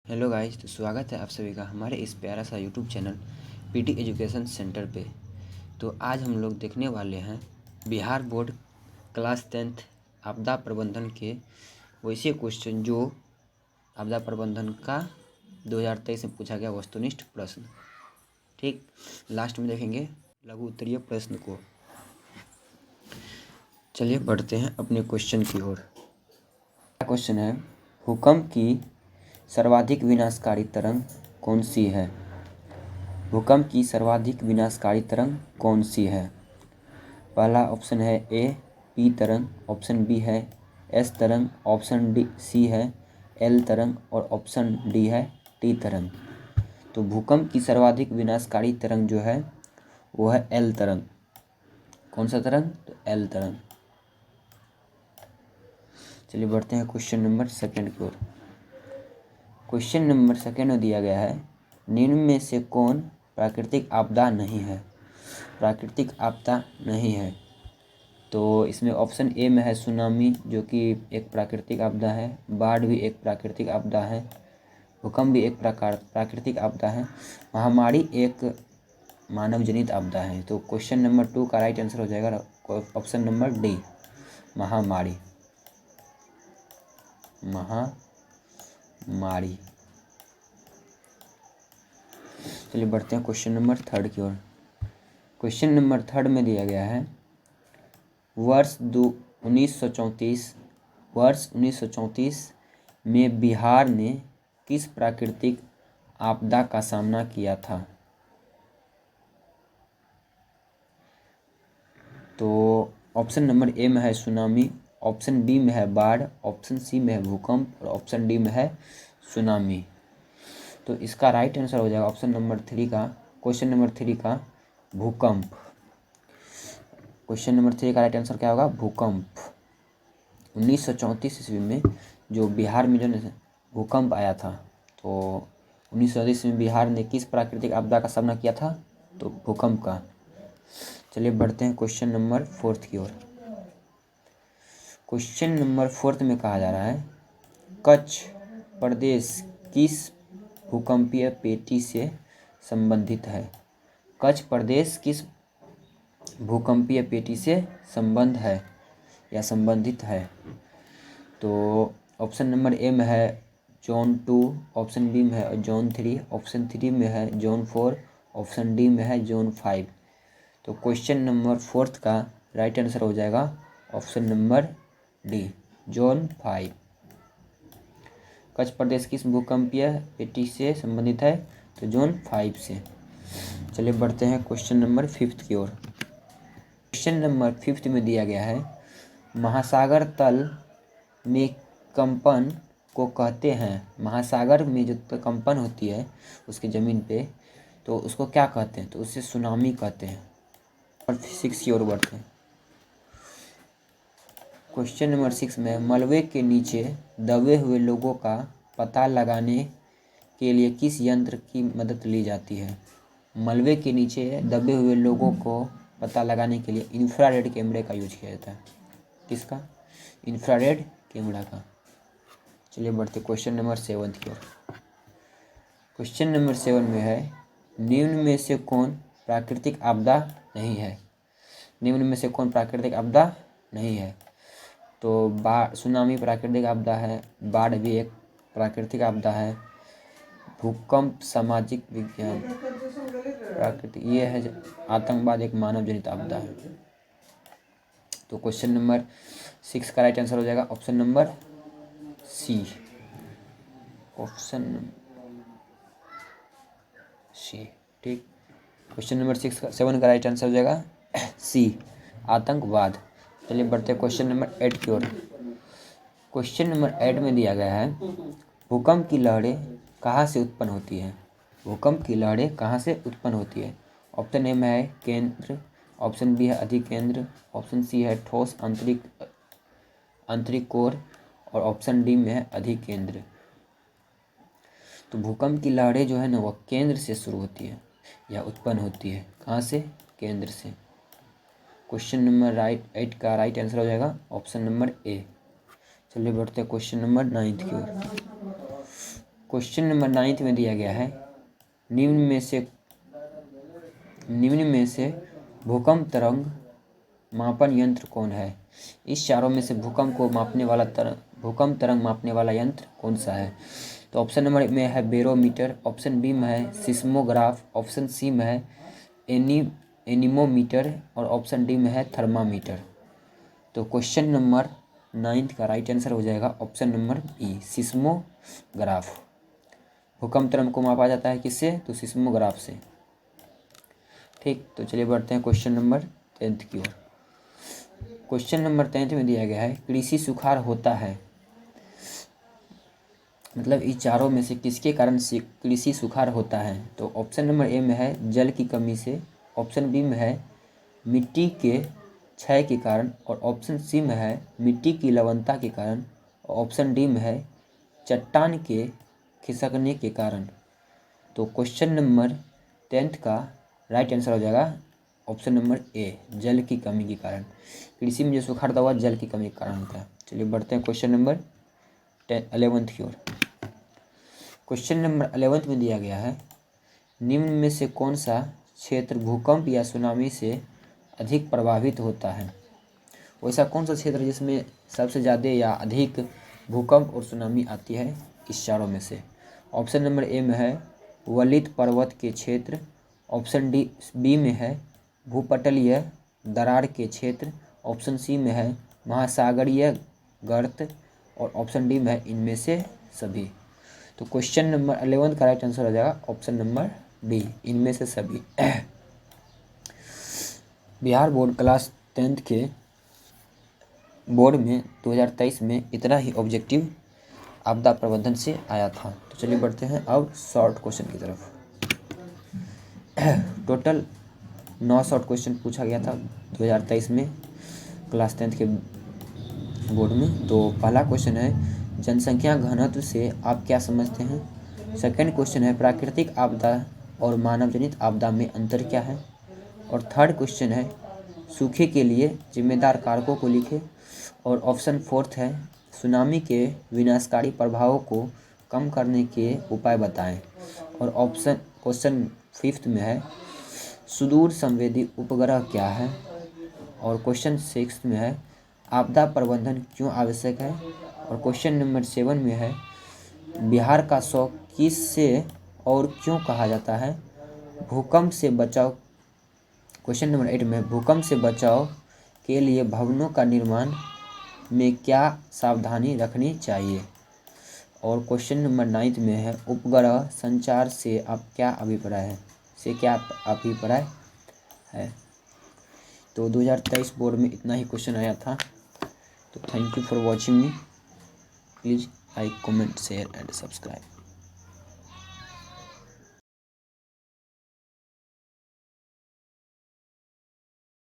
Hello guys, तो स्वागत है आप सभी का हमारे इस प्यारा सा YouTube channel PT education centre पे। तो आज हम लोग देखने वाले हैं बिहार बोर्ड क्लास 10th आपदा प्रबंधन के वैसे क्वेश्चन जो आपदा प्रबंधन का 2023 में पूछा गया वस्तुनिष्ठ प्रश्न। ठीक, लास्ट में देखेंगे लघु उत्तरीय प्रश्न को। चलिए बढ़ते हैं अपने क्वेश्चन की ओर। क्वेश्चन है, भूकंप की सर्वाधिक विनाशकारी तरंग कौन सी है? भूकंप की सर्वाधिक विनाशकारी तरंग कौन सी है? पहला ऑप्शन है ए पी तरंग, ऑप्शन बी है एस तरंग, ऑप्शन डी सी है एल तरंग और ऑप्शन डी है टी तरंग। तो भूकंप की सर्वाधिक विनाशकारी तरंग जो है वो है एल तरंग। कौन सा तरंग? तो एल तरंग। चलिए बढ़ते हैं क्वेश्चन नंबर सेकंड की ओर। क्वेश्चन नंबर सेकंड में दिया गया है, निम्न में से कौन प्राकृतिक आपदा नहीं है? प्राकृतिक आपदा नहीं है तो इसमें ऑप्शन ए में है सुनामी, जो कि एक प्राकृतिक आपदा है। बाढ़ भी एक प्राकृतिक आपदा है। भूकंप भी एक प्राकृतिक आपदा है। महामारी एक मानव जनित आपदा है। तो क्वेश्चन नंबर 2 का राइट आंसर हो जाएगा ऑप्शन नंबर डी, महामारी। महामारी। चलिए बढ़ते हैं क्वेश्चन नंबर थर्ड की ओर। क्वेश्चन नंबर थर्ड में दिया गया है, वर्ष 1934 में बिहार ने किस प्राकृतिक आपदा का सामना किया था? तो ऑप्शन नंबर ए में है सुनामी, ऑप्शन बी में है बाढ़, ऑप्शन सी में है भूकंप और ऑप्शन डी में है सुनामी। तो इसका राइट आंसर हो जाएगा ऑप्शन नंबर 3 का, क्वेश्चन नंबर 3 का भूकंप। क्वेश्चन नंबर 3 का राइट आंसर क्या होगा? भूकंप। 1934 ईस्वी में जो बिहार में जो भूकंप आया था, तो 1934 में बिहार ने किस प्राकृतिक आपदा का सामना किया था? तो भूकंप का। चलिए बढ़ते हैं क्वेश्चन नंबर 4 की ओर। क्वेश्चन नंबर 4 में कहा जा रहा है, कच्छ प्रदेश किस भूकंपीय पेटी से संबंधित है? कच्छ प्रदेश किस भूकंपीय पेटी से संबंध है या संबंधित है? तो ऑप्शन नंबर ए में है जोन 2, ऑप्शन बी में है जोन 3, ऑप्शन 3 में है जोन 4, ऑप्शन डी में है जोन 5। तो क्वेश्चन नंबर 4 का राइट आंसर हो जाएगा option number D, zone 5। Kutch प्रदेश किस भूकंपीय पेटी से संबंधित है? तो जोन 5 से। चलिए बढ़ते हैं क्वेश्चन नंबर 5 की ओर। क्वेश्चन नंबर 5 में दिया गया है, महासागर तल में कंपन को कहते हैं। महासागर में जो कंपन होती है उसकी ज़मीन पे, तो उसको क्या कहते हैं? तो उसे सुनामी कहते हैं। और 6 की ओर बढ़ते हैं। क्वेश्चन नंबर 6 में, मलबे के नीचे दबे हुए लोगों का पता लगाने के लिए किस यंत्र की मदद ली जाती है? मलबे के नीचे दबे हुए लोगों को पता लगाने के लिए इंफ्रारेड कैमरे का यूज किया जाता है। किसका? इंफ्रारेड कैमरा का। चलिए बढ़ते क्वेश्चन नंबर 7 की ओर। क्वेश्चन नंबर 7 में है, निम्न में से कौन प्राकृतिक आपदा नहीं है? निम्न में से कौन प्राकृतिक आपदा नहीं है? तो सुनामी प्राकृतिक आपदा है, बाढ़ भी एक प्राकृतिक आपदा है, भूकंप सामाजिक विज्ञान प्राकृतिक, ये है आतंकवाद एक मानव जनित आपदा है। तो क्वेश्चन नंबर 6 का राइट आंसर हो जाएगा option number C, option C. ठीक, क्वेश्चन नंबर 7 का राइट आंसर हो जाएगा सी, आतंकवाद। चलिए बढ़ते हैं क्वेश्चन नंबर 8 की ओर। क्वेश्चन नंबर 8 में दिया गया है, भूकंप की लहरें कहाँ से उत्पन्न होती है? भूकंप की लहरें कहाँ से उत्पन्न होती है? ऑप्शन ए में है केंद्र, ऑप्शन बी है अधिकेंद्र, ऑप्शन सी है ठोस आंतरिक कोर और ऑप्शन डी में है अधिकेंद्र। तो भूकंप की लहरें जो है ना, वह केंद्र से शुरू होती है या उत्पन्न होती है। कहाँ से? केंद्र से। क्वेश्चन नंबर 8 का राइट आंसर हो जाएगा ऑप्शन नंबर ए। चलिए बढ़ते हैं क्वेश्चन नंबर 9 की ओर। क्वेश्चन नंबर 9 में दिया गया है, निम्न में से भूकंप तरंग मापन यंत्र कौन है? इस चारों में से भूकंप तरंग मापने वाला यंत्र कौन सा है? तो ऑप्शन नंबर में है बेरोमीटर, ऑप्शन बी में है सिस्मोग्राफ, ऑप्शन सी में है एनीमोमीटर और ऑप्शन डी में है थर्मामीटर। तो क्वेश्चन नंबर 9 का राइट आंसर हो जाएगा ऑप्शन नंबर बी, सिस्मोग्राफ। भूकंप तरंग को मापा जाता है किससे? तो सिस्मोग्राफ से। ठीक, तो चलिए बढ़ते हैं क्वेश्चन नंबर 10 की ओर। क्वेश्चन नंबर 10 में दिया गया है, कृषि सुखाड़ होता है, मतलब इस चारों में से किसके कारण से कृषि सुखाड़ होता है? तो ऑप्शन नंबर ए में है जल की कमी से, ऑप्शन बी में है मिट्टी के क्षय के कारण और ऑप्शन सी में है मिट्टी की लवणता के कारण और ऑप्शन डी में है चट्टान के खिसकने के कारण। तो क्वेश्चन नंबर 10 का राइट आंसर हो जाएगा ऑप्शन नंबर ए, जल की कमी के कारण। कृषि में जो सुखाड़ होता हुआ जल की कमी के कारण होता है। चलिए बढ़ते हैं क्वेश्चन नंबर 11 की ओर। क्वेश्चन नंबर 11 में दिया गया है, निम्न में से कौन सा क्षेत्र भूकंप या सुनामी से अधिक प्रभावित होता है? वैसा कौन सा क्षेत्र जिसमें सबसे ज़्यादा या अधिक भूकंप और सुनामी आती है इस चारों में से? ऑप्शन नंबर ए में है वलित पर्वत के क्षेत्र, ऑप्शन बी में है भूपटलीय दरार के क्षेत्र, ऑप्शन सी में है महासागरीय गर्त और ऑप्शन डी में है इनमें से सभी। तो क्वेश्चन नंबर 11 का राइट आंसर हो जाएगा ऑप्शन नंबर बी, इनमें से सभी। बिहार बोर्ड क्लास 10 के बोर्ड में 2023 में इतना ही ऑब्जेक्टिव आपदा प्रबंधन से आया था। तो चलिए बढ़ते हैं अब शॉर्ट क्वेश्चन की तरफ। टोटल 9 शॉर्ट क्वेश्चन पूछा गया था 2023 में क्लास 10 के बोर्ड में। तो पहला क्वेश्चन है, जनसंख्या घनत्व से आप क्या समझते हैं? सेकंड क्वेश्चन है, प्राकृतिक आपदा और मानव जनित आपदा में अंतर क्या है? और थर्ड क्वेश्चन है, सूखे के लिए जिम्मेदार कारकों को लिखें। और ऑप्शन फोर्थ है, सुनामी के विनाशकारी प्रभावों को कम करने के उपाय बताएं। और ऑप्शन क्वेश्चन फिफ्थ में है, सुदूर संवेदी उपग्रह क्या है? और क्वेश्चन सिक्स में है, आपदा प्रबंधन क्यों आवश्यक है? और क्वेश्चन नंबर 7 में है, बिहार का शौक किससे और क्यों कहा जाता है? भूकंप से बचाव, क्वेश्चन नंबर 8 में भूकंप से बचाव के लिए भवनों का निर्माण में क्या सावधानी रखनी चाहिए? और क्वेश्चन नंबर 9 में है, उपग्रह संचार से आप क्या अभिप्राय है? तो 2023 बोर्ड में इतना ही क्वेश्चन आया था। तो thank you for watching me. Please like, comment, share and subscribe.